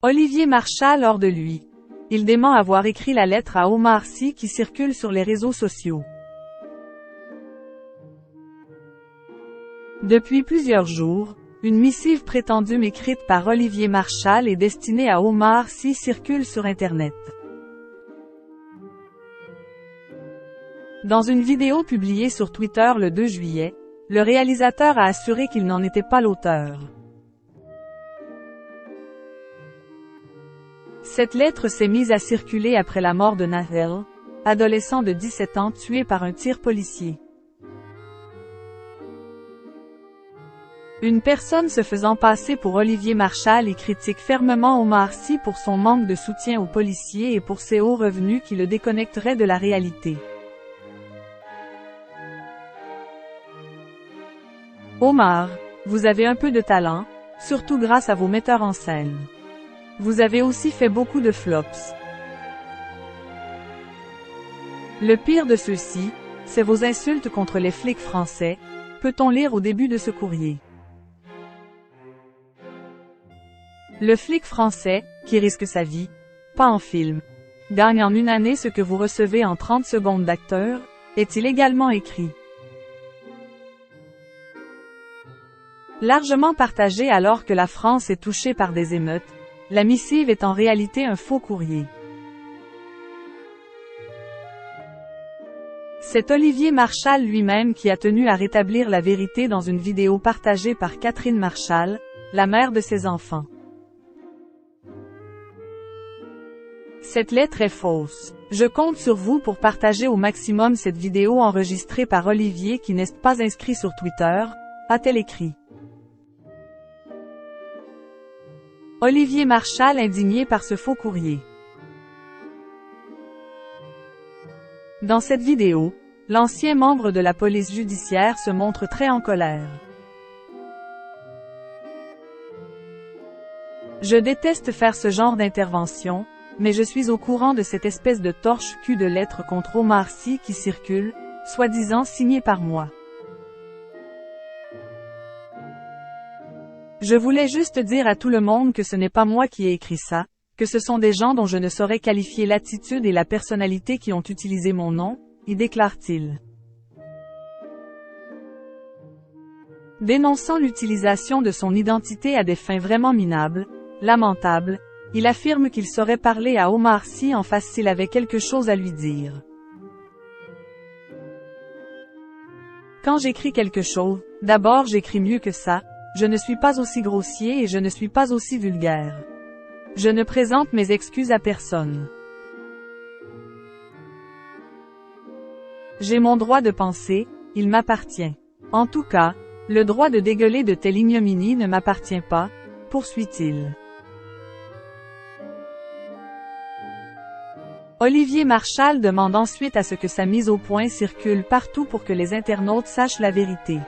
Olivier Marchal hors de lui. Il dément avoir écrit la lettre à Omar Sy qui circule sur les réseaux sociaux. Depuis plusieurs jours, une missive prétendue écrite par Olivier Marchal et destinée à Omar Sy circule sur Internet. Dans une vidéo publiée sur Twitter le 2 juillet, le réalisateur a assuré qu'il n'en était pas l'auteur. Cette lettre s'est mise à circuler après la mort de Nahel, adolescent de 17 ans tué par un tir policier. Une personne se faisant passer pour Olivier Marchal y critique fermement Omar Sy pour son manque de soutien aux policiers et pour ses hauts revenus qui le déconnecteraient de la réalité. Omar, vous avez un peu de talent, surtout grâce à vos metteurs en scène. Vous avez aussi fait beaucoup de flops. Le pire de ceux-ci, c'est vos insultes contre les flics français, peut-on lire au début de ce courrier. Le flic français, qui risque sa vie, pas en film, gagne en une année ce que vous recevez en 30 secondes d'acteur, est-il également écrit. Largement partagée alors que la France est touchée par des émeutes, la missive est en réalité un faux courrier. C'est Olivier Marchal lui-même qui a tenu à rétablir la vérité dans une vidéo partagée par Catherine Marchal, la mère de ses enfants. Cette lettre est fausse. Je compte sur vous pour partager au maximum cette vidéo enregistrée par Olivier qui n'est pas inscrit sur Twitter, a-t-elle écrit. Olivier Marchal indigné par ce faux courrier. Dans cette vidéo, l'ancien membre de la police judiciaire se montre très en colère. Je déteste faire ce genre d'intervention, mais je suis au courant de cette espèce de torche-cul de lettres contre Omar Sy qui circule, soi-disant signée par moi. Je voulais juste dire à tout le monde que ce n'est pas moi qui ai écrit ça, que ce sont des gens dont je ne saurais qualifier l'attitude et la personnalité qui ont utilisé mon nom, y déclare-t-il. Dénonçant l'utilisation de son identité à des fins vraiment minables, lamentables, il affirme qu'il saurait parler à Omar Sy en face s'il avait quelque chose à lui dire. Quand j'écris quelque chose, d'abord j'écris mieux que ça. Je ne suis pas aussi grossier et je ne suis pas aussi vulgaire. Je ne présente mes excuses à personne. J'ai mon droit de penser, il m'appartient. En tout cas, le droit de dégueuler de telle ignominie ne m'appartient pas, poursuit-il. Olivier Marchal demande ensuite à ce que sa mise au point circule partout pour que les internautes sachent la vérité.